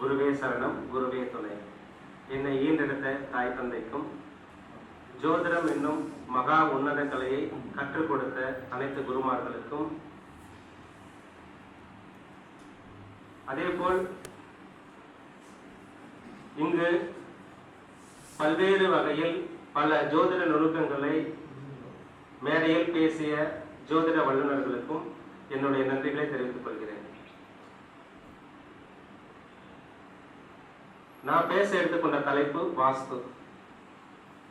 குருவே சரணம், குருவே துணை. என்னை ஈன்றெடுத்த தாய் தந்தைக்கும், ஜோதிடம் என்னும் மகா உன்னத கலையை கற்றுக் கொடுத்த அனைத்து குருமார்களுக்கும், அதேபோல் இங்கு பல்வேறு வகையில் பல ஜோதிட நுணுக்கங்களை மேடையில் பேசிய ஜோதிட வல்லுநர்களுக்கும் என்னுடைய நன்றிகளை தெரிவித்துக் கொள்கிறேன். நான் பேச எடுத்துக்கொண்ட தலைப்பு வாஸ்து.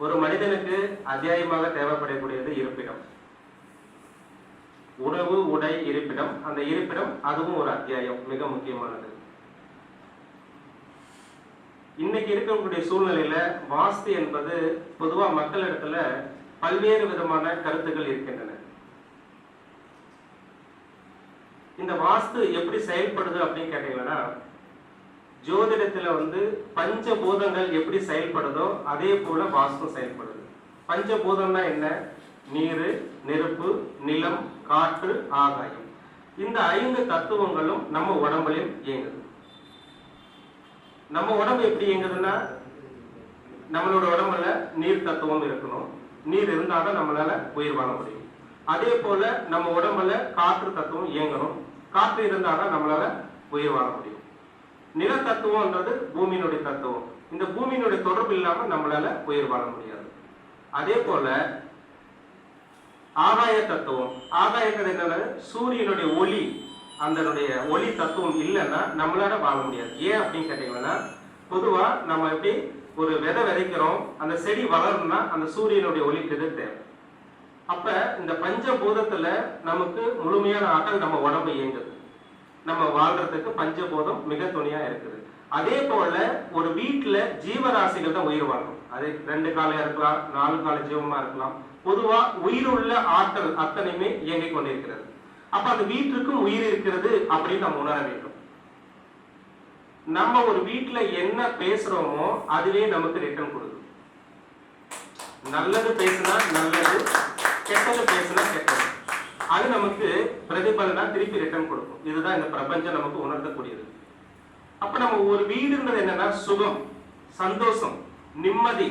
ஒரு மனிதனுக்கு அத்தியாயமாக தேவைப்படக்கூடியது இருப்பிடம். உணவு, உடை, இருப்பிடம். அந்த இருப்பிடம் அதுவும் ஒரு அத்தியாயம், மிக முக்கியமானது. இன்னைக்கு இருக்கக்கூடிய சூழ்நிலையில வாஸ்து என்பது பொதுவா மக்களிடத்துல பல்வேறு விதமான கருத்துக்கள் இருக்கின்றன. இந்த வாஸ்து எப்படி செயல்படுது அப்படின்னு கேட்டீங்கன்னா, ஜோதிடத்துல பஞ்சபூதங்கள் எப்படி செயல்படுதோ அதே போல வாஸ்து செயல்படுது. பஞ்சபூதம்னா என்ன? நீர், நெருப்பு, நிலம், காற்று, ஆகாயம். இந்த 5 தத்துவங்களும் நம்ம உடம்புலையும் இயங்குது. நம்ம உடம்பு எப்படி இயங்குதுன்னா, நம்மளோட உடம்புல நீர் தத்துவம் இருக்கணும். நீர் இருந்தாதான் நம்மளால உயிர் வாழ முடியும். அதே போல நம்ம உடம்புல காற்று தத்துவம் இயங்கணும். காற்று இருந்தாதான் நம்மளால உயிர் வாழ முடியும். நில தத்துவம்ன்றது பூமியினுடைய தத்துவம். இந்த பூமியினுடைய தொடர்பு இல்லாம நம்மளால உயிர் வாழ முடியாது. அதே போல ஆகாய தத்துவம். ஆகாயத்தில் என்னன்னா சூரியனுடைய ஒளி, அதனுடைய ஒளி தத்துவம் இல்லைன்னா நம்மளால வாழ முடியாது. ஏன் அப்படின்னு கேட்டீங்கன்னா, பொதுவா நம்ம எப்படி ஒரு விதை விதைக்கிறோம், அந்த செடி வளரணும்னா அந்த சூரியனுடைய ஒளி தேவை. அப்ப இந்த பஞ்சபூதத்துல நமக்கு முழுமையான ஆற்றல் நம்ம உடம்பு இயங்குது. நம்ம வாழ்றதுக்கு பஞ்சபூதம் மிக துணையா இருக்குது. அதே போல ஒரு வீட்டுல ஜீவராசிகள் தான் உயிர் வாழும். அது 2 காலையா இருக்கலாம், 4 கால ஜீவமா இருக்கலாம். பொதுவா உயிருள்ள ஆற்றல் அத்தனையுமே இயங்கிக் கொண்டிருக்கிறது. அப்ப அந்த வீட்டுக்கும் உயிர் இருக்கிறது அப்படின்னு நம்ம உணர வேண்டும். நம்ம ஒரு வீட்டுல என்ன பேசுறோமோ அதுவே நமக்கு ரிட்டர்ன் கொடுக்கும். நல்லது பேசினா நல்லது, கெட்டது பேசினா கெட்டது. அது நமக்கு பிரதிபலனா திருப்பி ரிட்டர்ன் கொடுக்கும். இதுதான் இந்த பிரபஞ்சம் நமக்கு உணர்த்தக்கூடியது. அப்ப நம்ம ஒரு வீடுன்றது என்னன்னா சுகம், சந்தோஷம், நிம்மதி.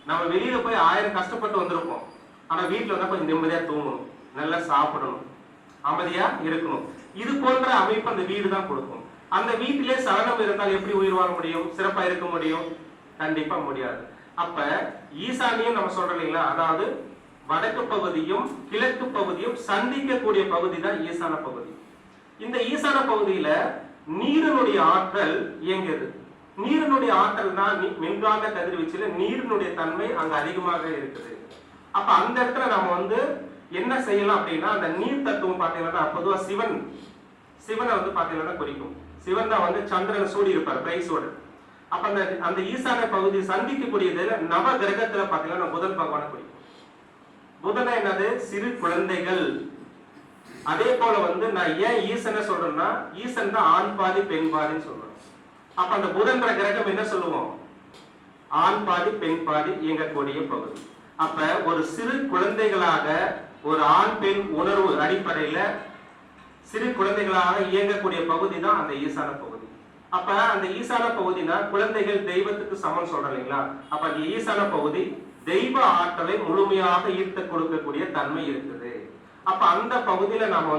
நம்ம வெளியில போய் 1000 கஷ்டப்பட்டு வந்திருப்போம். ஆனா வீட்டுல வந்தா கொஞ்சம் நிம்மதியா தூங்கணும், நல்லா சாப்பிடணும், அமைதியா இருக்கணும். இது போன்ற அமைப்பு அந்த வீடு தான் கொடுக்கும். அந்த வீட்டிலே சலனம் இருந்தால் எப்படி உயிர் வாழ முடியும், சிறப்பா இருக்க முடியும்? கண்டிப்பா முடியாது. அப்ப ஈசானியம் நம்ம சொல்றோம் இல்லைங்களா, அதாவது வடக்கு பகுதியும் கிழக்கு பகுதியும் சந்திக்கக்கூடிய பகுதி தான் ஈசான பகுதி. இந்த ஈசான பகுதியில நீரினுடைய ஆற்றல் இயங்குது. நீரினுடைய ஆற்றல் தான் மின்காந்த கதிர்வீச்சுல நீரினுடைய தன்மை அங்க அதிகமாக இருக்குது. அப்ப அந்த இடத்துல நம்ம என்ன செய்யலாம் அப்படின்னா, அந்த நீர் தத்துவம் பாத்தீங்கன்னா பொதுவா சிவனை பாத்தீங்கன்னா குறிக்கும். சிவன் தான் சந்திரனை சூடி இருப்பார் பிரைஸோடு. அப்ப அந்த ஈசான பகுதி சந்திக்கக்கூடியது நவ கிரகத்துல பாத்தீங்கன்னா புதன் பகவானை குறிக்கும். புதனை என்னது? சிறு குழந்தைகள். அதே போல நான் ஏன் ஈசனை சொல்றேன்னா, ஈசன் தான் ஆண் பாதி பெண் பாதின்னு சொல்றேன். அப்ப அந்த புதன்ற கிரகம் என்ன சொல்லுவோம்? ஆண் பாதி பெண் பாதி இயங்கக்கூடிய பகுதி. அப்ப ஒரு சிறு குழந்தைகளாக ஒரு ஆண் பெண் உணர்வு அடிப்படையில சிறு குழந்தைகளாக இயங்கக்கூடிய பகுதி தான் அந்த ஈசான பகுதி. அப்ப அந்த ஈசான பகுதினா குழந்தைகள் தெய்வத்துக்கு சமம் சொல்றோம் இல்லைங்களா. அப்ப அந்த ஈசான பகுதி தெய்வ ஆற்றலை முழுமையாக ஈர்த்து கொடுக்கக்கூடிய தன்மை இருக்குது. அப்ப அந்த பகுதியில நாம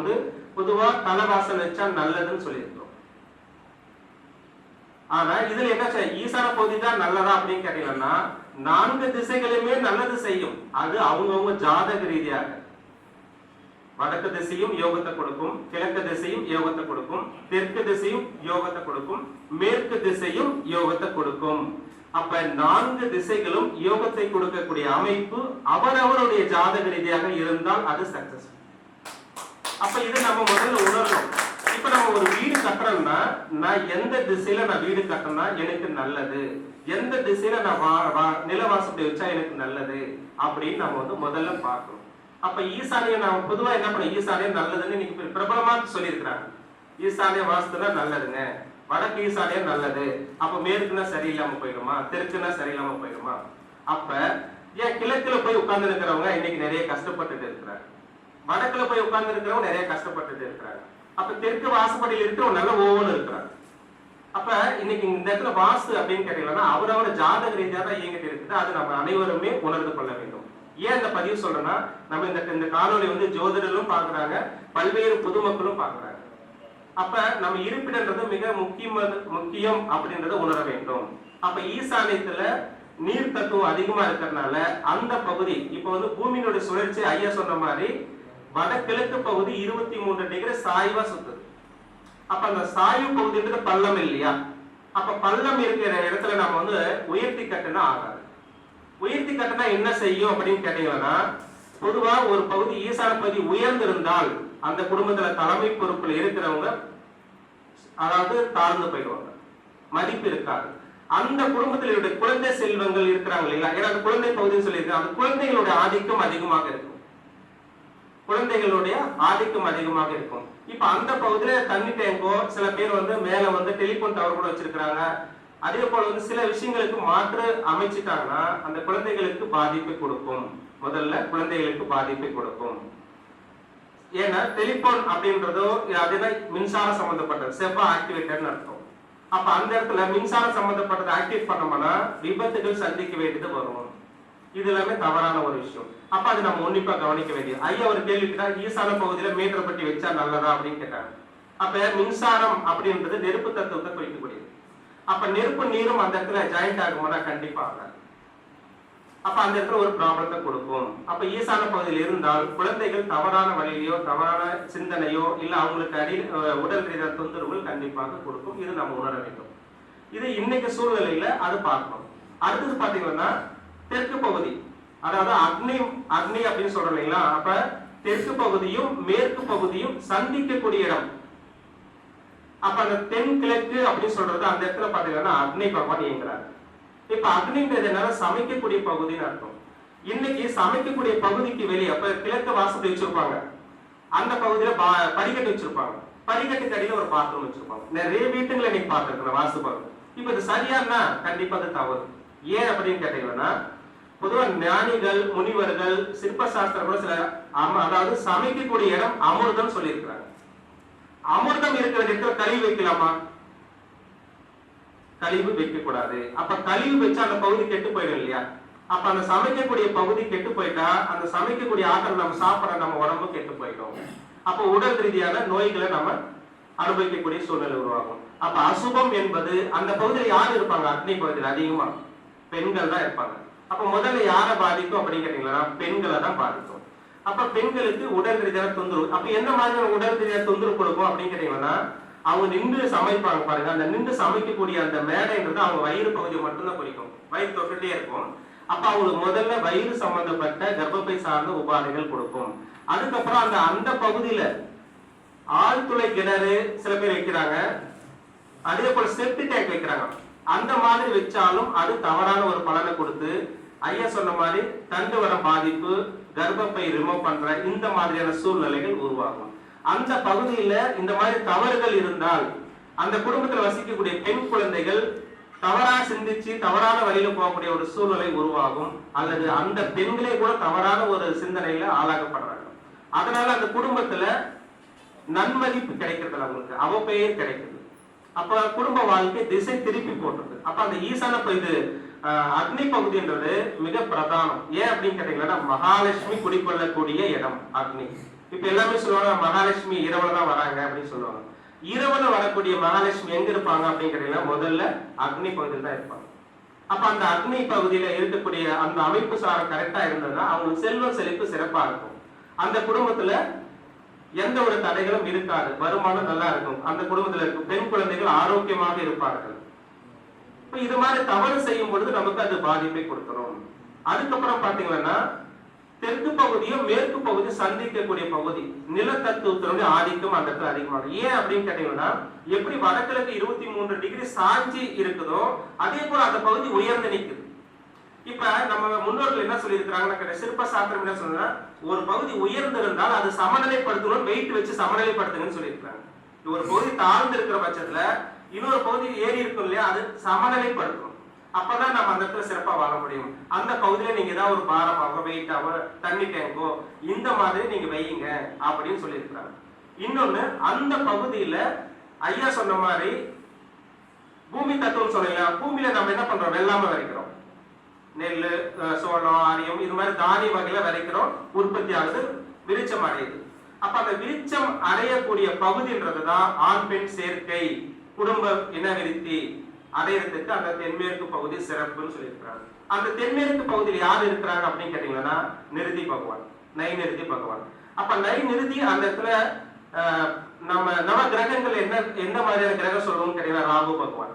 பொதுவா தலைவாசல் வச்சா நல்லதுன்னு சொல்லியிருக்கிறோம். ஆனா இதுல என்ன, ஈசான பகுதி தான் நல்லதா அப்படின்னு கேட்டீங்கன்னா, 4 திசைகளுமே நல்லது செய்யும். அது அவங்கவுங்க ஜாதக ரீதியாக. வடக்கு திசையும் யோகத்தை கொடுக்கும், கிழக்கு திசையும் யோகத்தை கொடுக்கும், தெற்கு திசையும் யோகத்தை கொடுக்கும், மேற்கு திசையும் யோகத்தை கொடுக்கும். அப்ப 4 திசைகளும் யோகத்தை கொடுக்கக்கூடிய அமைப்பு அவரவருடைய ஜாதக ரீதியாக இருந்தால் அது சக்சஸ். அப்ப இதை நம்ம முதல்ல உணரணும். இப்ப நம்ம ஒரு வீடு கட்டுறோம்னா, நான் எந்த திசையில நான் வீடு கட்டினா எனக்கு நல்லது, எந்த திசையில நான் நிலவாசப்படி வச்சா எனக்கு நல்லது அப்படின்னு நம்ம முதல்ல பார்க்கணும். அப்ப ஈசானியம் நான் பொதுவா என்ன பண்ண, ஈசானியம் நல்லதுன்னு இன்னைக்கு பிரபலமா சொல்லியிருக்கிறாங்க. ஈசானிய வாஸ்துனா நல்லதுங்க, வடக்கு ஈசானியம் நல்லது. அப்ப மேற்குனா சரியில்லாம போயிடுமா, தெற்குனா சரியில்லாம போயிடுமா? அப்ப ஏன் கிழக்குல போய் உட்கார்ந்து இருக்கிறவங்க இன்னைக்கு நிறைய கஷ்டப்பட்டுட்டு இருக்கிறாங்க, வடக்குல போய் உட்கார்ந்து இருக்கிறவங்க நிறைய கஷ்டப்பட்டுட்டு இருக்கிறாங்க. அப்ப தெற்கு வாசப்படியில் இருக்கிறவங்க நல்ல ஓவன்னு இருக்கிறாங்க. அப்ப இன்னைக்கு இந்த இடத்துல வாஸ்து அப்படின்னு கேட்டீங்கன்னா அவரவர ஜாதக ரீதியா தான் இயங்கிட்டு இருக்குது. அது நம்ம அனைவருமே உணர்ந்து கொள்ள வேண்டும். ஏன் இந்த பதிவு சொல்றேன்னா, நம்ம இந்த காணொலி வந்து ஜோதிடர்களும் பாக்குறாங்க, பல்வேறு பொதுமக்களும் பாக்குறாங்க. அப்ப நம்ம இருப்பிடன்றது மிக முக்கியம் அப்படின்றத உணர வேண்டும். அப்ப ஈசானியத்துல நீர் தத்துவம் அதிகமா இருக்கிறதுனால அந்த பகுதி இப்ப வந்து பூமியினுடைய சுழற்சி ஐயா சொன்ன மாதிரி வடகிழக்கு பகுதி 23 டிகிரி சாய்வா சுத்துது. அப்ப அந்த சாய்வு பகுதின்றது பள்ளம் இல்லையா? அப்ப பள்ளம் இருக்கிற இடத்துல நம்ம வந்து உயர்த்தி கட்டினா ஆகாது. உயர்த்தி கட்டினா என்ன செய்யும் அப்படின்னு கேட்டீங்கன்னா, பொதுவா ஒரு பகுதி ஈசான பகுதி உயர்ந்திருந்தால் அந்த குடும்பத்துல தலைமை பொறுப்புல இருக்கிறவங்க அதாவது தாழ்ந்து போயிடுவாங்க, மதிப்பு இருக்காது. அந்த குடும்பத்தில் குழந்தை செல்வங்கள் இருக்கிறாங்க இல்லையா? ஏன்னா அந்த குழந்தை பகுதின்னு சொல்லியிருக்காங்க, அந்த குழந்தைகளுடைய ஆதிக்கம் அதிகமாக இருக்கும். குழந்தைகளுடைய ஆதிக்கம் அதிகமாக இருக்கும். இப்ப அந்த பகுதியில தண்ணி டேங்கோ, சில பேர் வந்து மேல வந்து டெலிபோன் டவர் கூட வச்சிருக்கிறாங்க. அதே போல வந்து சில விஷயங்களுக்கு மாற்று அமைச்சிட்டாங்கன்னா அந்த குழந்தைகளுக்கு பாதிப்பை கொடுக்கும். முதல்ல குழந்தைகளுக்கு பாதிப்பை கொடுக்கும். ஏன்னா டெலிபோன் அப்படின்றதோ அதுதான் மின்சார சம்பந்தப்பட்டது, செவ்வா ஆக்டிவேட்டட்னு அர்த்தம். அப்ப அந்த இடத்துல மின்சார சம்பந்தப்பட்டதை ஆக்டிவேட் பண்ணோம்னா விபத்துகள் சந்திக்க வேண்டியது வரும். இது எல்லாமே தவறான ஒரு விஷயம். அப்ப அது நம்ம உன்னிப்பா கவனிக்க வேண்டியது. ஐயா ஒரு கேள்வி கேட்டா, ஈசான பகுதியில மீட்டர் பட்டி வச்சா நல்லதா அப்படின்னு கேட்டாங்க. அப்ப மின்சாரம் அப்படின்றது நெருப்பு தத்துவத்தை குறிக்கக்கூடியது. அப்ப நெருப்பு நீரும் அந்த இடத்துல ஜாயிண்ட் ஆகும்னா கண்டிப்பா ஆகாது. அப்ப அந்த இடத்துல ஒரு ப்ராப்ளத்தை கொடுக்கும். அப்ப ஈசான பகுதியில் இருந்தால் குழந்தைகள் தவறான வழியிலையோ தவறான சிந்தனையோ இல்ல அவங்களுக்கு உடல் ரீதியான தொந்தரவுகள் கண்டிப்பாக கொடுக்கும். இது நம்ம உணர வேண்டும். இது இன்னைக்கு சூழ்நிலையில அது பார்க்கணும். அடுத்தது பாத்தீங்கன்னா தெற்கு பகுதி, அதாவது அக்னி அப்படின்னு சொல்றோம் இல்லைங்களா? அப்ப தெற்கு பகுதியும் மேற்கு பகுதியும் சந்திக்கக்கூடிய இடம். அப்ப அந்த தென் கிழக்கு அப்படின்னு சொல்றது அந்த இடத்துல பாத்தீங்கன்னா அக்னி பகவான் இயங்குறாரு. இப்ப அக்னின்றது என்ன? சமைக்கக்கூடிய பகுதின்னு அர்த்தம். இன்னைக்கு சமைக்கக்கூடிய பகுதிக்கு வெளியே அப்ப கிழக்கு வாசத்தை வச்சிருப்பாங்க, அந்த பகுதியில படிக்கட்டு வச்சிருப்பாங்க, படிக்கட்டுக்கு அடியில ஒரு பாத்திரம் வச்சிருப்பாங்க. நிறைய வீட்டுங்களை இன்னைக்கு பார்த்திருக்கேன் வாஸ்து பகுதி. இப்ப இது சரியானா கண்டிப்பா அது தவறு. ஏன் அப்படின்னு கேட்டீங்கன்னா, பொதுவா ஞானிகள் முனிவர்கள் சிற்ப சாஸ்திரம் கூட சில அதாவது சமைக்கக்கூடிய இடம் அமிர்தம் சொல்லி இருக்கிறாங்க. அமிர்தம் இருக்கிற இடத்துல கழிவு வைக்கலாமா? கழிவு வைக்க கூடாது. அப்ப கழிவு வச்சா அந்த பகுதி கெட்டு போயிடும் இல்லையா? அப்ப அந்த சமைக்கக்கூடிய பகுதி கெட்டு போயிட்டா அந்த சமைக்கக்கூடிய ஆற்றல் நம்ம சாப்பிட நம்ம உடம்பு கெட்டு போயிடும். அப்ப உடல் ரீதியான நோய்களை நம்ம அனுபவிக்கக்கூடிய சூழ்நிலை உருவாகும். அப்ப அசுபம் என்பது அந்த பகுதியில் யார் இருப்பாங்க? அக்னி பகுதியில் அதிகமா பெண்கள் தான் இருப்பாங்க. அப்ப முதல்ல யாரை பாதிக்கும் அப்படின்னு கேட்டீங்கன்னா பெண்களை தான் பாதிக்கும். அப்ப பெண்களுக்கு உடல் ரீதியான தொந்தரவு. அப்ப என்ன மாதிரியான உடல் ரீதியான தொந்தரவு கொடுக்கும் அப்படின்னு கேட்டீங்கன்னா, அவங்க நின்று சமைப்பாங்க பாருங்க, அந்த நின்று சமைக்கக்கூடிய அந்த மேடைன்றது அவங்க வயிறு பகுதியை மட்டும்தான் குறிக்கும். வயிறு தொட்டுட்டே இருக்கும். அப்ப அவங்களுக்கு முதல்ல வயிறு சம்பந்தப்பட்ட கர்ப்பப்பை சார்ந்த உபாதைகள் கொடுக்கும். அதுக்கப்புறம் அந்த பகுதியில ஆழ்துளை கிணறு சில பேர் வைக்கிறாங்க, அதே போல செப்டி டேங்க் வைக்கிறாங்க. அந்த மாதிரி வச்சாலும் அது தவறான ஒரு பலனை கொடுத்து ஐயா சொன்ன மாதிரி தண்டுவரம் பாதிப்பு, கர்ப்பப்பை ரிமூவ் பண்ற இந்த மாதிரியான சூழ்நிலைகள் உருவாகும். அந்த பகுதியில இந்த மாதிரி தவறுகள் இருந்தால் அந்த குடும்பத்தில் வசிக்கக்கூடிய பெண் குழந்தைகள் தவறா சிந்திச்சு தவறான வழியில போகக்கூடிய ஒரு சூழ்நிலை உருவாகும். அல்லது அந்த பெண்களே கூட தவறான ஒரு சிந்தனையில ஆளாக்கப்படுறாங்க. அதனால அந்த குடும்பத்துல நன்மதிப்பு கிடைக்கிறது, அவங்களுக்கு அவப்பெயர் கிடைக்குது. அப்ப குடும்ப வாழ்க்கை திசை திருப்பி போட்டுருது. அப்ப அந்த ஈசான இது அக்னி பகுதின்றது மிக பிரதானம். ஏன் அப்படின்னு கேட்டீங்கன்னா, மகாலட்சுமி குடிக்கொள்ளக்கூடிய இடம் அக்னி. இப்ப எல்லாமே சொல்லுவாங்க மகாலட்சுமி இரவுல தான் வராங்க அப்படின்னு சொல்லுவாங்க. இரவுல வரக்கூடிய மகாலட்சுமி எங்க இருப்பாங்க அப்படின்னு கேட்டீங்கன்னா முதல்ல அக்னி பகுதியில் தான் இருப்பாங்க. அப்ப அந்த அக்னி பகுதியில இருக்கக்கூடிய அந்த அமைப்பு சாரம் கரெக்டா இருந்ததுன்னா அவங்களுக்கு செல்வம் செழிப்பு சிறப்பா இருக்கும். அந்த குடும்பத்துல எந்த ஒரு தடைகளும் இருக்காது, வருமானம் நல்லா இருக்கும். அந்த குடும்பத்துல இருக்கும் பெண் குழந்தைகள் ஆரோக்கியமாக இருப்பார்கள். இது மாதிரி தவறு செய்யும் பொழுது நமக்கு அது பாதிப்பை கொடுக்கிறோம். அதுக்கப்புறம் பாத்தீங்கன்னா தெற்கு பகுதியும் மேற்கு பகுதியும் சந்திக்கக்கூடிய பகுதி நிலத்தத்துவத்தினுடைய ஆதிக்கம் அந்த இடத்துல அதிகமாகும். ஏன் அப்படின்னு கேட்டீங்கன்னா, எப்படி வடகிழக்கு 23 டிகிரி சாஞ்சி இருக்குதோ அதே போல அந்த பகுதி உயர்ந்து நிற்குது. இப்ப நம்ம முன்னோர்கள் என்ன சொல்லி இருக்கிறாங்கன்னா, சிற்ப சாஸ்திரம் என்ன சொல்றா, ஒரு பகுதி உயர்ந்திருந்தால் அது சமநிலைப்படுத்தணும், வெயிட் வச்சு சமநிலைப்படுத்துங்கன்னு சொல்லி இருக்காங்க. ஒரு பகுதி தாழ்ந்து இருக்கிற பட்சத்துல இன்னொரு பகுதி ஏறி இருக்கும் இல்லையா, அது சமநிலைப்படுத்தணும். அப்பதான் நம்ம அந்த இடத்துல சிறப்பா வாழ முடியும். அந்த பகுதியில நீங்க ஏதாவது ஒரு பாரமாக வெயிட்டாவோ தண்ணி டேங்கோ இந்த மாதிரி நீங்க வையுங்க அப்படின்னு சொல்லியிருக்கிறாங்க. இன்னொன்னு, அந்த பகுதியில ஐயா சொன்ன மாதிரி பூமி தத்துவம் சொல்லலையா, பூமியில நம்ம என்ன பண்றோம், வெள்ளாமை விதைக்கிறோம். நெல், சோளம், ஆரியம் இது மாதிரி தானிய வகையில விதைக்கிறோம், உற்பத்தி ஆகுது, விருட்சம் அடையுது. அப்ப அந்த விருட்சம் அடையக்கூடிய பகுதின்றதுதான் ஆண் பெண் சேர்க்கை, குடும்ப இனவிருத்தி அடையறதுக்கு அந்த தென்மேற்கு பகுதி சிறப்புன்னு சொல்லியிருக்கிறாங்க. அந்த தென்மேற்கு பகுதியில் யார் இருக்கிறாங்க அப்படின்னு கேட்டீங்கன்னா நிருதி பகவான், நைநிருதி பகவான். அப்ப நைநிருதி அந்த இடத்துல நம்ம நவ கிரகங்கள் என்ன எந்த மாதிரியான கிரகம் சொல்லுவோம் கேட்டீங்கன்னா ராகு பகவான்.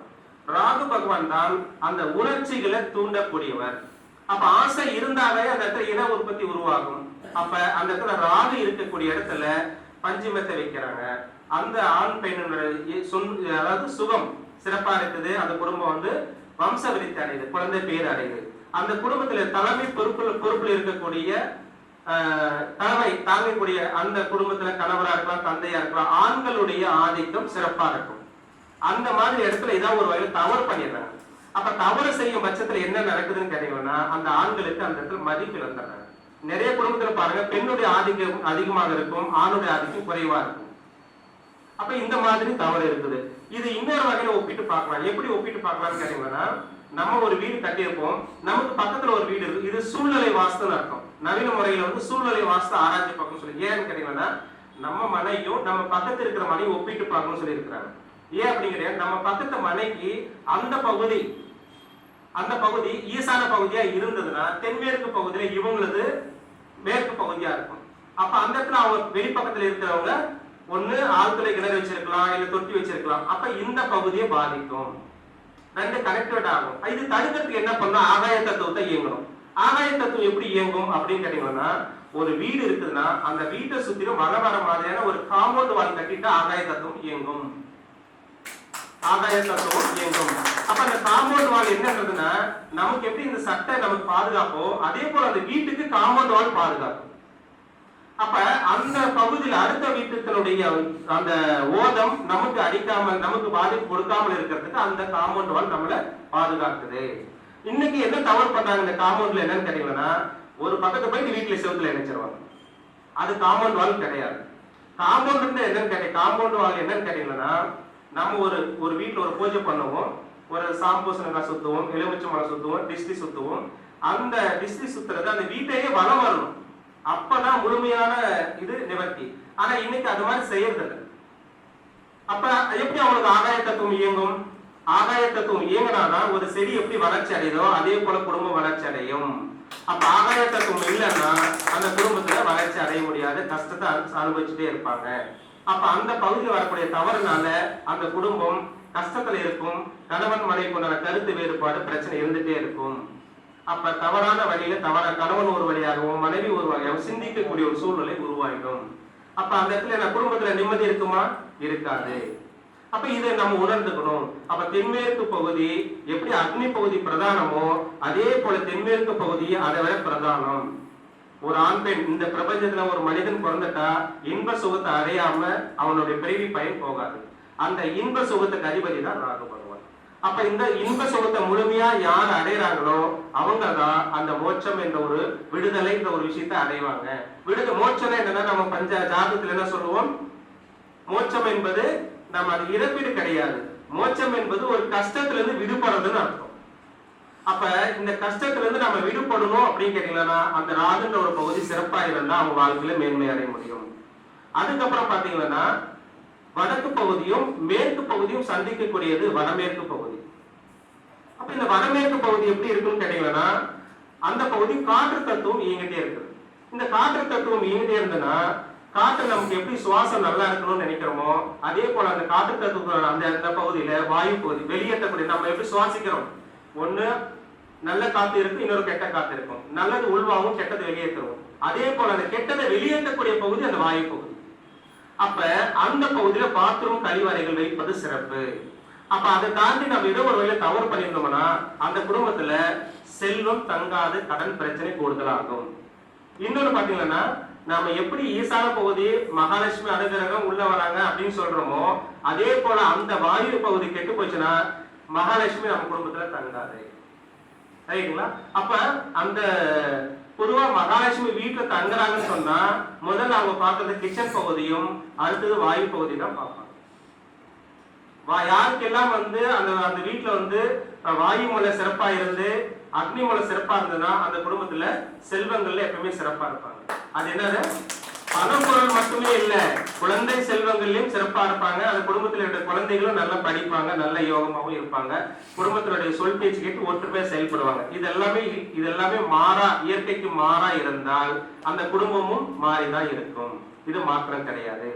ராகு பகவான் தான் அந்த உணர்ச்சிகளை தூண்டக்கூடியவர். அப்ப ஆசை இருந்தாலே அந்த இடத்துல இன உற்பத்தி உருவாகும். அப்ப அந்த இடத்துல ராகு இருக்கக்கூடிய இடத்துல பஞ்சமத்தை வைக்கிறாங்க. அந்த ஆண் பெண்ணுடைய அதாவது சுகம் சிறப்பா இருக்குது, அந்த குடும்பம் வந்து வம்ச விருத்தி அடையுது, குழந்தை பேர் அடையுது. அந்த குடும்பத்துல தலைமை பொறுப்புல இருக்கக்கூடிய தலைமை தாங்கக்கூடிய அந்த குடும்பத்துல கணவரா இருக்கலாம், தந்தையா இருக்கலாம், ஆண்களுடைய ஆதிக்கம் சிறப்பா இருக்கும். அந்த மாதிரி இடத்துல ஏதாவது ஒரு வகையில் தவறு பண்ணிடுறாங்க. அப்ப தவறு செய்யும் பட்சத்துல என்ன நடக்குதுன்னு கேட்டீங்கன்னா அந்த ஆண்களுக்கு அந்த இடத்துல மதிப்பு இழந்துடுறாங்க. நிறைய குடும்பத்துல பாருங்க, பெண்ணுடைய ஆதிக்கம் அதிகமாக இருக்கும், ஆணுடைய ஆதிக்கம் குறைவா இருக்கும். அப்ப இந்த மாதிரி தவறு இருக்குது. இது இன்னொரு வகையில ஒப்பிட்டு பார்க்கலாம். எப்படி ஒப்பிட்டு பார்க்கலாம்னு கேட்டீங்கன்னா, நம்ம ஒரு வீடு கட்டியிருப்போம், நமக்கு பக்கத்துல ஒரு வீடு இருக்கு, இது சூழ்நிலை வாஸ்துன்னு அர்த்தம். நவீன முறையில வந்து சூழ்நிலை வாஸ்து ஆராய்ச்சி பார்க்கணும் சொல்லி. ஏன்னு கேட்டீங்கன்னா நம்ம மனையும் நம்ம பக்கத்துல இருக்கிற மனையும் ஒப்பிட்டு பார்க்கணும்னு சொல்லி இருக்கிறாங்க. ஏன் அப்படிங்கிற நம்ம பக்கத்து மனைக்கு அந்த பகுதி ஈசான பகுதியா இருந்ததுன்னா தென்மேற்கு பகுதியில இவங்களது மேற்கு பகுதியா இருக்கும். அப்ப அந்த இடத்துல அவங்க வெளிப்பக்கத்துல இருக்கிறவங்க ஒண்ணு ஆழ்துளை கிணறு வச்சிருக்கலாம், இல்ல தொட்டி வச்சிருக்கலாம். அப்ப இந்த பகுதியை பாதிக்கும், ரெண்டு கனெக்டட் ஆகும். இது தடுக்கிறதுக்கு என்ன பண்ணா ஆகாய தத்துவத்தை இயங்கணும். ஆகாய தத்துவம் எப்படி இயங்கும் அப்படின்னு கேட்டீங்கன்னா, ஒரு வீடு இருக்குதுன்னா அந்த வீட்டை சுத்திலும் வர மாதிரியான ஒரு காம்பவுண்ட் வால் கட்டிட்டு ஆகாய தத்துவம் இயங்கும். ஆகாய தத்துவம் இயங்கும். அப்ப அந்த காம்பவுண்ட் வால் என்னன்றதுன்னா நமக்கு எப்படி இந்த சட்டை நமக்கு பாதுகாப்போ அதே போல அந்த வீட்டுக்கு காம்பவுண்ட் வால் பாதுகாப்பு. அப்ப அந்த பகுதியில் அடுத்த வீட்டுகளுடைய அந்த ஓதம் நமக்கு அடிக்காமல், நமக்கு பாதிப்பு கொடுக்காமல் இருக்கிறதுக்கு அந்த காம்பவுண்ட் வால் நம்மளை பாதுகாக்குது. இன்னைக்கு என்ன தவறு பண்ணாங்க இந்த காம்பவுண்ட்ல என்னன்னு கேட்டீங்கன்னா, ஒரு பக்கத்து போயிட்டு வீட்டுல செவத்துல இணைச்சிருவாங்க. அது காம்பவுண்ட் வால் கிடையாது. காம்பவுண்ட் காம்பவுண்ட் வால் என்னன்னு கேட்டீங்கன்னா, நம்ம ஒரு வீட்டுல ஒரு பூஜை பண்ணுவோம், ஒரு சாம்பூசனக்காய் சுத்துவோம், எலுமிச்சை மரம் சுத்துவோம், டிஸ்டி சுத்துவோம். அந்த டிஸ்டி சுத்துறது அந்த வீட்டையே வலம் வரணும், அப்பதான் முழுமையான இது நிவர்த்தி. ஆனா இன்னைக்கு அது மாதிரி செய்யறது இல்லை. அப்ப எப்படி அவங்களுக்கு ஆகாய தத்துவம் இயங்கும்? ஆகாய தத்துவம் இயங்கினாதான் ஒரு செடி எப்படி வளர்ச்சி அடையுதோ அதே போல குடும்பம் வளர்ச்சி அடையும். அப்ப ஆகாய தத்துவம் இல்லைன்னா அந்த குடும்பத்துல வளர்ச்சி அடைய முடியாது, கஷ்டத்தை அனுபவிச்சுட்டே இருப்பாங்க. அப்ப அந்த பகுதியில் வரக்கூடிய தவறுனால அந்த குடும்பம் கஷ்டத்துல இருக்கும். கணவன் மனைவி கொண்டாட கருத்து வேறுபாடு பிரச்சனை இருந்துட்டே இருக்கும். அப்ப தவறான வழியில கணவன் ஒரு வழியாகவும் மனைவி ஒரு வழியாகவும் சிந்திக்கக்கூடிய ஒரு சூழ்நிலை உருவாயிடும். அப்ப அந்த இடத்துல குடும்பத்துல நிம்மதி இருக்குமா? இருக்காது. அப்ப இதை நம்ம உணர்ந்துக்கணும். அப்ப தென்மேற்கு பகுதி எப்படி அக்னி பகுதி பிரதானமோ அதே போல தென்மேற்கு பகுதி அதை விட பிரதானம். ஒரு ஆண் பெண் இந்த பிரபஞ்சத்துல ஒரு மனிதன் பிறந்துட்டா இன்ப சுகத்தை அடையாம அவனுடைய பிறவி பயன் போகாது. அந்த இன்ப சுகத்துக்கு அதிபதி தான் ராகு பகவான். அப்ப இந்த இன்ப சுகத்தை முழுமையா யார் அடைகிறாங்களோ அவங்கதான் அந்த மோட்சம் என்ற ஒரு விடுதலை என்ற ஒரு விஷயத்தை அடைவாங்க. மோட்சம் என்னன்னா நம்ம பஞ்ச ஜாதகத்துல என்ன சொல்லுவோம்? மோட்சம் என்பது நம்ம அது இறப்பீடு கிடையாது. மோட்சம் என்பது ஒரு கஷ்டத்துல இருந்து விடுபடுறதுன்னு அர்த்தம். அப்ப இந்த கஷ்டத்துல இருந்து நம்ம விடுபடணும் அப்படின்னு கேட்டீங்கன்னா அந்த ராகுன்ற ஒரு பகுதி சிறப்பா இருந்தா அவங்க வாழ்க்கையில மேன்மை அடைய முடியும். அதுக்கப்புறம் பாத்தீங்கன்னா வடக்கு பகுதியும் மேற்கு பகுதியும் சந்திக்கக்கூடியது வடமேற்கு பகுதி. அப்ப இந்த வடமேற்கு பகுதி எப்படி இருக்குன்னு கேட்டீங்கன்னா அந்த பகுதி காற்று தத்துவம் இயங்கிட்டே இருக்கு. இந்த காற்று தத்துவம் இயங்கிட்டே இருந்ததுன்னா காற்று நமக்கு எப்படி சுவாசம் நல்லா இருக்கணும்னு நினைக்கிறோமோ அதே போல அந்த காற்று தத்துவம் அந்த பகுதியில வாயு பகுதி வெளியேற்றக்கூடிய நம்ம எப்படி சுவாசிக்கிறோம், ஒண்ணு நல்ல காத்து இருக்கு, இன்னொரு கெட்ட காத்து இருக்கும். நல்லது உள்வாங்கும், கெட்டது வெளியேற்றுவோம். அதே போல அந்த கெட்டதை வெளியேற்றக்கூடிய பகுதி அந்த வாயு பகுதி. அப்ப அந்த பகுதியில பாத்ரூம் கழிவறைகள் வைப்பது சிறப்பு. அப்ப அதை தாண்டி நம்ம ஏதோ ஒரு வகையில தவறு பண்ணியிருந்தோம்னா அந்த குடும்பத்துல செல்வம் தங்காது, கடன் பிரச்சனை கூடுதலாகும். இன்னொன்னு பாத்தீங்கன்னா நாம எப்படி ஈசான பகுதி மகாலட்சுமி அனுகிரகம் உள்ள வராங்க அப்படின்னு சொல்றோமோ அதே போல அந்த வாயு பகுதி கெட்டு போச்சுன்னா மகாலட்சுமி நம்ம குடும்பத்துல தங்காது. ரைட்டுங்களா? அப்ப அந்த பொதுவா மகாலட்சுமி வீட்டுல தங்குறாங்கன்னு சொன்னா முதல்ல அவங்க பாக்குறது கிச்சன் பகுதியும் அடுத்தது வாயு பகுதி தான் பார்ப்பாங்க. யாருக்கெல்லாம் வந்து அந்த அந்த வீட்டுல வந்து வாயு மூலை சிறப்பா இருந்து அக்னி மூலை சிறப்பா இருந்ததுன்னா அந்த குடும்பத்துல செல்வங்கள்ல எப்பவுமே சிறப்பா இருப்பாங்க. அது என்னது? பணம் பொருள் மட்டுமே இல்ல, குழந்தை செல்வங்கள்லயும் சிறப்பா இருப்பாங்க. அந்த குடும்பத்தில் இருக்கிற குழந்தைகளும் நல்லா படிப்பாங்க, நல்ல யோகமாகவும் இருப்பாங்க, குடும்பத்தினுடைய சொல் பேச்சு கேட்டு ஒற்றுமையா செயல்படுவாங்க. இதெல்லாமே மாறா, இயற்கைக்கு மாறா இருந்தால் அந்த குடும்பமும் மாறிதான் இருக்கும். இது மாற்றம் கிடையாது.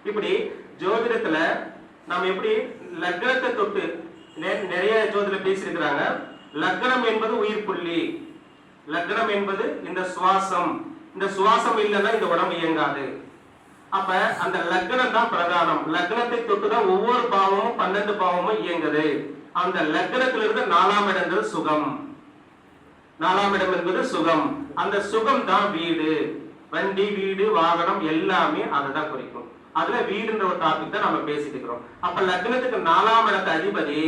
இப்படி ஜோதிடத்துல நம்ம எப்படி லக்னத்தை தொட்டு நிறைய ஜோதிட பேசியிருக்கிறாங்க. லக்னம் என்பது உயிர் புள்ளி, லக்னம் என்பது இந்த சுவாசம். இந்த சுவாசம் இல்லைன்னா இந்த உடம்பு இயங்காது. அப்ப அந்த லக்னம் தான் பிரதானம். லக்னத்தை தொட்டுதான் ஒவ்வொரு பாவமும் 12 பாவமும் இயங்குது. அந்த லக்னத்திலிருந்து 4ஆம் இடம் சுகம். 4ஆம் இடம் என்பது சுகம். அந்த சுகம் தான் வீடு. வண்டி, வீடு, வாகனம் எல்லாமே அதுதான் குறிக்கும். அதுல வீடுன்ற ஒரு டாபிக் தான் நம்ம பேசிட்டு இருக்கிறோம். அப்ப லக்னத்துக்கு 4ஆம் இடத்து அதிபதி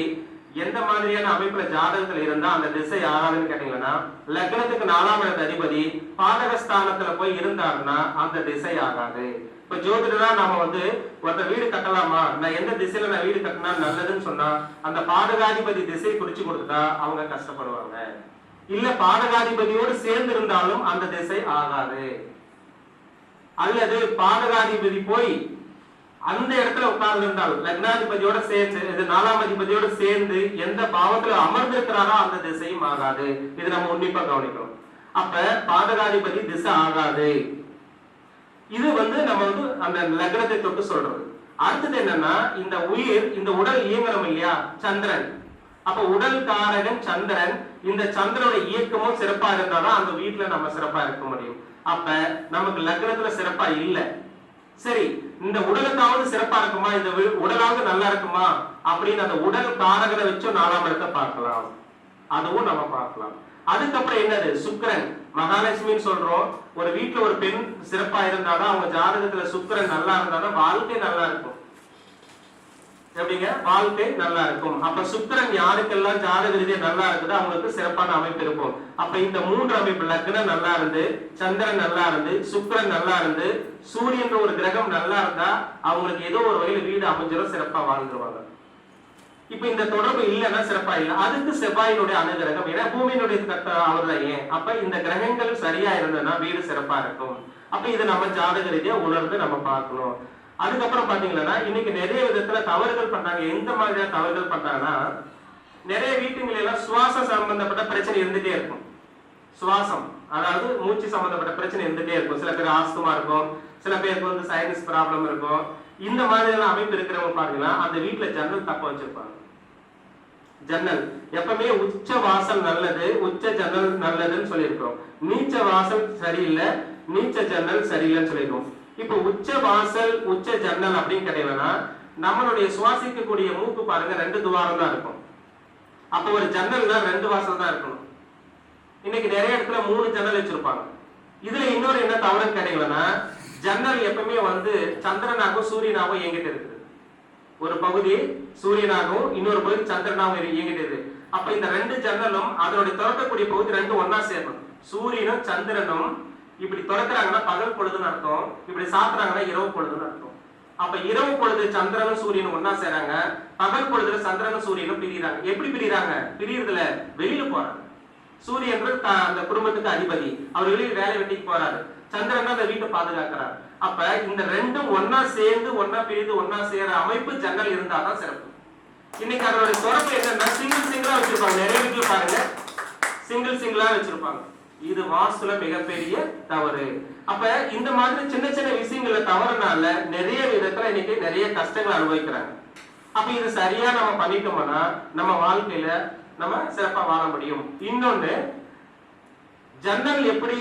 எந்த மாதிரியான அமைப்புல ஜாதகத்துல இருந்தா அந்த திசை ஆகாதுன்னு கேட்டீங்கன்னா, லக்னத்துக்கு 4ஆம் இடத்து அதிபதி பாதகஸ்தானத்துல போய் இருந்தாருன்னா அந்த திசை ஆகாது. இப்ப ஜோதிடரா நாம வந்து ஒருத்தர் வீடு கட்டலாமா, நான் எந்த திசையில நான் வீடு கட்டினா நல்லதுன்னு சொன்னா அந்த பாதகாதிபதி திசை குறிச்சு கொடுத்துட்டா அவங்க கஷ்டப்படுவாங்க. இல்ல பாதகாதிபதியோடு சேர்ந்து இருந்தாலும் அந்த திசை ஆகாது. அல்லது பாதகாதிபதி போய் அந்த இடத்துல உட்கார்ந்து இருந்தால் லக்னாதிபதியோட சேர்ந்து, இது 4ஆம் அதிபதியோட சேர்ந்து எந்த பாவத்துல அமர்ந்திருக்கிறாரோ அந்த திசையும் ஆகாது. இது நம்ம உன்னிப்பா கவனிக்கணும். அப்ப பாதகாதிபதி திசை ஆகாது. இது வந்து நம்ம வந்து அந்த லக்னத்தை தொட்டு சொல்றது. அடுத்தது என்னன்னா, இந்த உயிர், இந்த உடல் இயங்கணும் இல்லையா, சந்திரன். அப்ப உடல் காரகன் சந்திரன். இந்த சந்திரனுடைய இயக்கமும் சிறப்பா இருந்தாதான் அந்த வீட்டுல நம்ம சிறப்பா இருக்க முடியும். அப்ப நமக்கு லக்னத்துல சிறப்பா இல்ல, சரி இந்த உடலுக்காவது சிறப்பா இருக்குமா, இந்த உடலாவது நல்லா இருக்குமா அப்படின்னு அந்த உடல் காரகனை வச்சும் 4ஆம் இடத்தை பார்க்கலாம். அதுவும் நம்ம பார்க்கலாம். அதுக்கப்புறம் என்னது, சுக்கிரன், மகாலட்சுமின்னு சொல்றோம். ஒரு வீட்டுல ஒரு பெண் சிறப்பா இருந்தாதான் அவங்க ஜாதகத்துல சுக்கிரன் நல்லா இருந்தாதான் வாழ்க்கை நல்லா இருக்கும். எப்படிங்க, வாழ்க்கை நல்லா இருக்கும். அப்ப சுக்கிரன் யாருக்கெல்லாம் ஜாதக ரீதியா நல்லா இருக்குதோ அவங்களுக்கு சிறப்பான அமைப்பு இருக்கும். அப்ப இந்த 3 அமைப்பு, லக்னம் நல்லா இருந்து, சந்திரன் நல்லா இருந்து, சுக்கிரன் நல்லா இருந்து, சூரியன் ஒரு கிரகம் நல்லா இருந்தா அவங்களுக்கு ஏதோ ஒரு வகையில வீடு அமைஞ்சிடும், சிறப்பா வாழ்ந்துருவாங்க. இப்ப இந்த தொடர்பு இல்லைன்னா சிறப்பா இல்லை. அதுக்கு செவ்வாயினுடைய அனுகிரகம், ஏன்னா பூமியினுடைய அவர்தான். ஏன் அப்ப இந்த கிரகங்கள் சரியா இருந்ததுன்னா வீடு சிறப்பா இருக்கும். அப்ப இதை நம்ம ஜாதக ரீதியா உணர்ந்து நம்ம பார்க்கணும். அதுக்கப்புறம் பாத்தீங்கன்னா இன்னைக்கு நிறைய விதத்துல தவறுகள் பண்றாங்க. எந்த மாதிரியான தவறுகள் பண்றாங்கன்னா, நிறைய வீட்டுங்களில் எல்லாம் சுவாசம் சம்பந்தப்பட்ட பிரச்சனை இருந்துட்டே இருக்கும். சுவாசம், அதாவது மூச்சு சம்பந்தப்பட்ட பிரச்சனை இருந்துட்டே இருக்கும். சில பேர் ஆஸ்துமா இருக்கும், சில பேருக்கு வந்து சைனஸ் ப்ராப்ளம் இருக்கும். இந்த மாதிரியான அமைப்பு இருக்கிறவங்க பாத்தீங்கன்னா அந்த வீட்டுல ஜன்னல் தப்ப வச்சிருப்பாங்க. ஜன்னல் எப்பவுமே உச்ச வாசல் நல்லது, உச்ச ஜன்னல் நல்லதுன்னு சொல்லியிருக்கிறோம். நீச்ச வாசல் சரியில்லை, நீச்ச ஜன்னல் சரியில்லைன்னு சொல்லியிருக்கோம். இப்ப உச்ச வாசல் உச்ச ஜன்னல் அப்படின்னு கிடையாதுன்னா, நம்மளுடைய சுவாசிக்கக்கூடிய மூக்கு பாருங்க 2 துவாரம் தான் இருக்கும். அப்ப ஒரு ஜன்னல் தான் 2 வாசல் தான் இருக்கணும். இன்னைக்கு நிறைய இடத்துல 3 ஜன்னல் வச்சிருப்பாங்க. இதுல இன்னொரு என்ன தவறு கிடையாதுன்னா, ஜன்னல் எப்பவுமே வந்து சந்திரனாகவும் சூரியனாகவும் இயங்கிட்டு இருக்குது. ஒரு பகுதி சூரியனாகவும் இன்னொரு பகுதி சந்திரனாகவும் இயங்கிட்டு இருக்கு. அப்ப இந்த 2 ஜன்னலும் அதனுடைய திறக்கக்கூடிய பகுதி 2 ஒன்னா சேரணும். சூரியனும் சந்திரனும் இப்படி திறக்கிறாங்கன்னா பகல் பொழுதுன்னு அர்த்தம், இப்படி சாத்துறாங்கன்னா இரவு பொழுதுன்னு அர்த்தம். அப்ப இரவு பொழுது சந்திரனும் சூரியனும் ஒன்னா சேராங்க, பகல் பொழுதுல சந்திரனும் சூரியனும் பிரிகிறாங்க. எப்படி பிரிகிறாங்க? பிரியறதுல வெளியில போறாங்க. சூரியன் அந்த குடும்பத்துக்கு அதிபதி, அவர் வெளியில வேலை வெட்டிக்கு போறாரு. சந்திரன் அந்த வீட்டை பாதுகாக்கிறார். அப்ப இந்த 2ம் ஒன்னா சேர்ந்து ஒன்னா பிரிந்து ஒன்னா சேர அமைப்பு ஜன்னல் இருந்தாதான் சிறப்பு. இன்னைக்கு அதோட தொடர்பு என்னன்னா சிங்கிளா வச்சிருப்பாங்க. நிறைய வீட்டுல பாருங்க சிங்கிளா வச்சிருப்பாங்க. இது வாஸ்துல மிகப்பெரிய தவறு. அப்ப இந்த மாதிரி சின்ன சின்ன விஷயங்கள தவறுனால நிறைய விதத்துல இன்னைக்கு நிறைய கஷ்டங்கள் அனுபவிக்கிறாங்க. அப்ப இது சரியா நம்ம பண்ணிட்டோம்னா நம்ம வாழ்க்கையில நம்ம சிறப்பா வாழ முடியும். இன்னொன்னு, ஜன்னல் எப்படி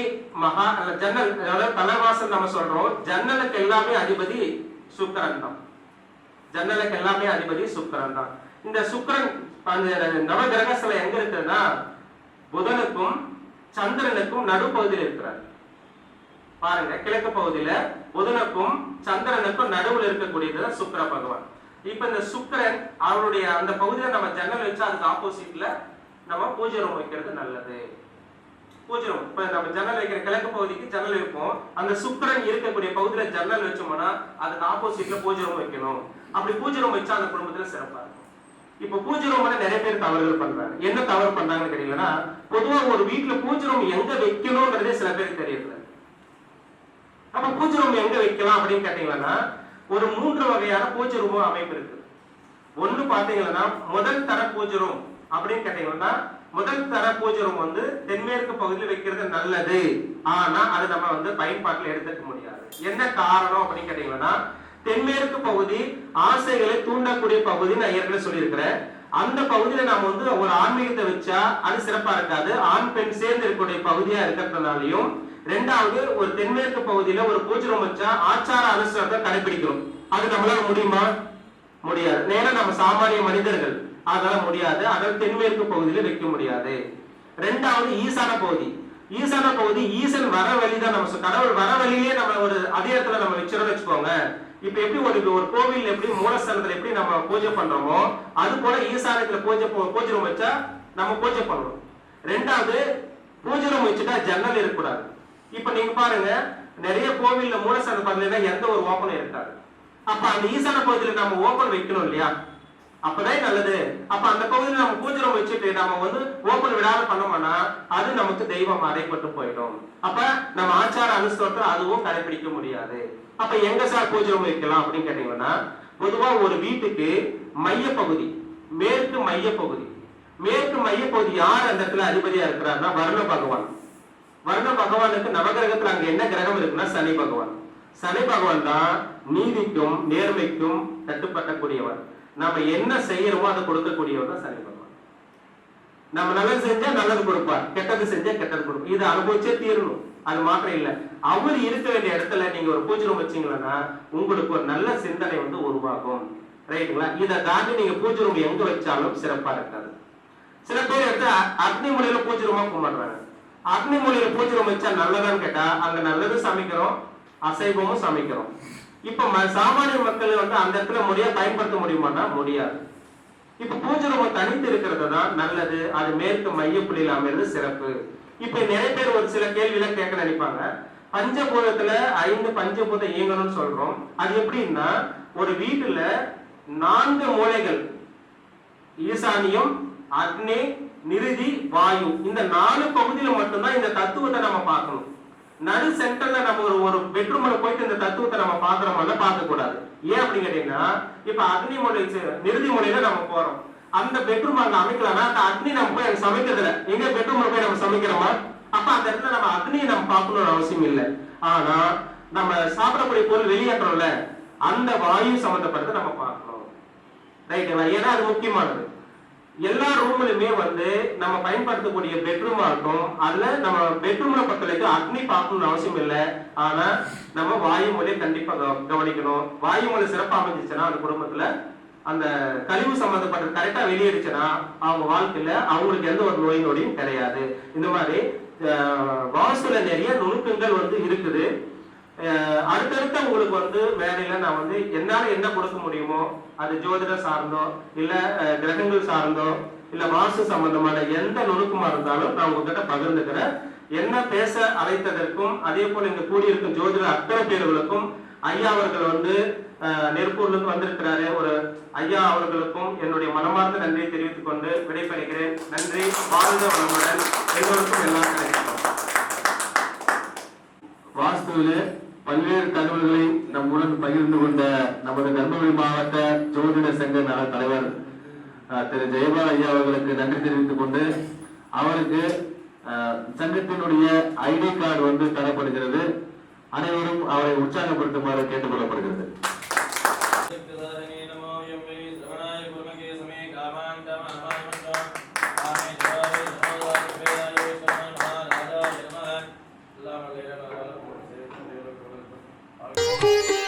ஜன்னல், அதாவது தலைவாசல் நம்ம சொல்றோம். ஜன்னலுக்கு எல்லாமே அதிபதி சுக்கிரன் தான். ஜன்னலுக்கு எல்லாமே அதிபதி சுக்கிரன் தான். இந்த சுக்கிரன் நவ கிரகத்துல எங்க இருக்குன்னா, புதனுக்கும் சந்திரனுக்கும் நடுப்பகுதியில் இருக்கிறார். பாருங்க, கிழக்கு பகுதியில புதனுக்கும் சந்திரனுக்கும் நடுவில் இருக்கக்கூடியது சுக்கிர பகவான். இப்ப இந்த சுக்கிரன் அவருடைய அந்த பகுதியில நம்ம ஜன்னல் வச்சா அதுக்கு ஆப்போசிட்ல நம்ம பூஜை ரூம் வைக்கிறது நல்லது. பூஜை ரூம், இப்ப நம்ம ஜன்னல் வைக்கிற கிழக்கு பகுதிக்கு ஜன்னல் வைப்போம். அந்த சுக்கிரன் இருக்கக்கூடிய பகுதியில ஜன்னல் வச்சோம்னா அதுக்கு ஆப்போசிட்ல பூஜை ரூம் வைக்கணும். அப்படி பூஜை ரூம் வச்சா அந்த குடும்பத்துல சிறப்பா இருக்கும். இப்ப பூஜை ரூம்ல நிறைய பேர் தவறுகள் பண்றாங்க. என்ன தவறு பண்றாங்கன்னு கேட்டீங்கன்னா, பொதுவா ஒரு வீட்டுல பூஜை ரூம் எங்க வைக்கணும்ன்றதே சில பேருக்கு தெரியல. அப்ப பூஜை ரூம் எங்க வைக்கலாம் அப்படின்னு கேட்டீங்கன்னா, ஒரு 3 வகையான பூஜை ரூம் அமைப்பு இருக்கு. ஒண்ணு பாத்தீங்கன்னா முதல் தர பூஜை ரூம் அப்படின்னு கேட்டீங்கன்னா, முதல் தர பூஜை ரூம் வந்து தென்மேற்கு பகுதியில் வைக்கிறது நல்லது. ஆனா அது நம்ம வந்து பயன்பாட்டில் எடுத்துக்க முடியாது. என்ன காரணம் அப்படின்னு கேட்டீங்கன்னா, தென்மேற்கு பகுதி ஆசைகளை தூண்டக்கூடிய பகுதி. நான் ஏற்கனவே சொல்லியிருக்கிறேன். அந்த பகுதியில நாம வந்து ஒரு ஆன்மீகத்தை வச்சா அது சிறப்பா இருக்காது. ஆண் பெண் சேர்ந்து இருக்கக்கூடிய பகுதியா இருக்கிறதுனாலையும், ரெண்டாவது ஒரு தென்மேற்கு பகுதியில ஒரு பூஜை ரூம் வச்சா ஆச்சார அனுஷ்டானத்தை கடைபிடிக்கணும். அது நம்மளால முடியுமா? முடியாது. நேரா நம்ம சாமானிய மனிதர்கள், அதனால முடியாது. அதனால தென்மேற்கு பகுதியில வைக்க முடியாது. ரெண்டாவது ஈசான பகுதி. ஈசான பகுதி ஈசன் வர வழிதான். நம்ம கடவுள் வர வழியிலே நம்ம ஒரு அதே இடத்துல நம்ம வச்சிரோம்னு வச்சுக்கோங்க. இப்ப எப்படி ஒரு கோவில் எப்படி மூலஸ்தானத்துல எப்படி நம்ம பூஜை பண்றோமோ, அது போல ஈசானத்துல பூஜை ரூம் வச்சா நம்ம பூஜை பண்ணணும். ரெண்டாவது பூஜை ரூம் வச்சுட்டா ஜன்னல் இருக்கக்கூடாது. இப்ப நீங்க பாருங்க, நிறைய கோவில்ல மூலஸ்தானம் பார்த்தீங்கன்னா எந்த ஒரு ஓப்பனும் இருக்காது. அப்ப அந்த ஈசான பகுதியில நம்ம ஓப்பன் வைக்கணும் இல்லையா? அப்பதான் நல்லது. அப்ப அந்த பகுதியில் நம்ம பூஜை ரூம் வச்சுட்டு நம்ம வந்து ஓப்பன் விடாத பண்ணோம்னா அது நமக்கு தெய்வம் அறைப்பட்டு போயிடும். அப்ப நம்ம ஆச்சார அனுஷ்டானத்தை அதுவும் கடைபிடிக்க முடியாது. அப்ப எங்க சார் பூஜை ரூம் வைக்கலாம் அப்படின்னு கேட்டீங்கன்னா, பொதுவா ஒரு வீட்டுக்கு மைய பகுதி, மேற்கு மைய பகுதி. மேற்கு மைய பகுதி யார் அந்த இடத்துல அதிபதியா இருக்கிறார்னா வருண பகவான். வருண பகவானுக்கு நவகிரகத்துல அங்க என்ன கிரகம் இருக்குன்னா சனி பகவான். சனி பகவான் தான் நீதிக்கும் நேர்மைக்கும் கட்டுப்பட்டக்கூடியவர். நம்ம என்ன செய்யறோமோ அதை கொடுக்கக்கூடியவர் தான் சனி பகவான். நம்ம நல்லது செஞ்சா நல்லது கொடுப்பார், கெட்டது செஞ்சா கெட்டது கொடுப்பார். இது அனுபவிச்சே தீரணும். அது மாத்திரம் இல்ல, அவர் இருக்க வேண்டிய இடத்துல நீங்க ஒரு பூஜை ரூம் வச்சீங்கன்னா உங்களுக்கு ஒரு நல்ல சிந்தனை வந்து உருவாகும். ரைட்டுங்களா? இதை தாண்டி நீங்க பூஜை ரூம் எங்க வச்சாலும் சிறப்பா இருக்காது. சில பேர் எடுத்து அக்னி மூலையில பூஜை ரூமா கும்பிடுறாங்க. அக்னி மூலையில பூஜை ரூம் வச்சா நல்லதான்னு கேட்டா, அங்க நல்லது சமைக்கிறோம், அசைவமும் சமைக்கிறோம். இப்ப சாமானிய மக்கள் வந்து அந்த இடத்துல முறையா பயன்படுத்த முடியுமானா முடியாது. இப்ப பூஜை ரூம் தனித்து இருக்கிறது தான் நல்லது. அது மேற்கு மையப்புள்ளியில் அமைறது சிறப்பு. இப்ப நிறைய பேர் ஒரு சில கேள்வியில கேட்க நினைப்பாங்க. பஞ்சபூதத்துல 5 பஞ்சபூதம் இயங்கணும்னு சொல்றோம். அது எப்படின்னா, ஒரு வீட்டுல 4 மூலைகள், ஈசானியம், அக்னி, நிருதி, வாயு, இந்த 4 பகுதியில மட்டும்தான் இந்த தத்துவத்தை நம்ம பார்க்கணும். நடு சென்டர்ல நம்ம ஒரு பெட்ரூம்ல போயிட்டு இந்த தத்துவத்தை நம்ம பாக்குறோம்னா பார்க்க கூடாது. ஏன் அப்படின்னு கேட்டீங்கன்னா, இப்ப அக்னி மூலை நிருதி மூலையில நம்ம போறோம். அந்த பெட்ரூம் அங்க அமைக்கலாம்னா அந்த அக்னி நம்ம போய் அங்க சமைக்கிறதுல எங்க பெட்ரூம்ல போய் நம்ம சமைக்கிறோமா? அப்ப அந்த இடத்துல நம்ம அக்னியை நம்ம பார்க்கணும்னு அவசியம் இல்லை. ஆனா நம்ம சாப்பிடக்கூடிய பொருள் வெளியேற்றோம்ல, அந்த வாயு சம்பந்தப்பட்டதை நம்ம பார்க்கணும். ரைட்டுங்களா? ஏன்னா அது முக்கியமானது. எல்லா ரூம்லயுமே வந்து நம்ம பயன்படுத்தக்கூடிய பெட்ரூம் ஆகட்டும், அதுல நம்ம பெட்ரூம்ல பொறுத்தவரைக்கும் அக்னி பார்க்கணும்னு அவசியம் இல்லை. ஆனா நம்ம வாயு மூலையை கண்டிப்பா கவனிக்கணும். வாயு மூலை சிறப்பா அமைஞ்சிச்சுன்னா அந்த குடும்பத்துல அந்த கழிவு சம்பந்தப்பட்ட கரெக்டா வெளியேடுச்சுன்னா அவங்க வாழ்க்கையில அவங்களுக்கு எந்த ஒரு நோய் நொடியும் கிடையாது. இந்த மாதிரி வாஸ்துல நிறைய நுணுக்கங்கள் வந்து இருக்குது. அடுத்தடுத்த உங்களுக்கு வந்து வேலையில நான் வந்து என்னால என்ன கொடுக்க முடியுமோ, அது ஜோதிடம் சார்ந்தோ இல்ல கிரகங்கள் சார்ந்தோ இல்ல வாஸ்து சம்பந்தமான எந்த நுணுக்கமா இருந்தாலும் நான் உங்ககிட்ட பகிர்ந்துக்கிறேன். என்ன பேச அழைத்ததற்கும் அதே போல இங்க கூடியிருக்கும் ஜோதிட அத்தனை பேர்களுக்கும் ஐயா அவர்கள் வந்து நெருப்பூர்ல இருந்து வந்திருக்கிறாரு. ஒரு ஐயா அவர்களுக்கும் என்னுடைய மனமார்ந்த நன்றியை தெரிவித்துக் கொண்டு விடைபெறுகிறேன். நன்றி. வாழ்க வளமுடன். எல்லோருக்கும் எல்லாம் கிடைக்கும். வாஸ்துவிலே பல்வேறு தகவல்களை நம்முடன் பகிர்ந்து கொண்ட நமது தர்மபுரி மாவட்ட ஜோதிட சங்க நல தலைவர் திரு ஜெயபால் ஐயா அவர்களுக்கு நன்றி தெரிவித்துக் கொண்டு, அவருக்கு சங்கத்தினுடைய ஐடி கார்டு வந்து தரப்படுகிறது. அனைவரும் அவரை உற்சாகப்படுத்துமாறு கேட்டுக்கொள்ளப்படுகிறது. Thank you.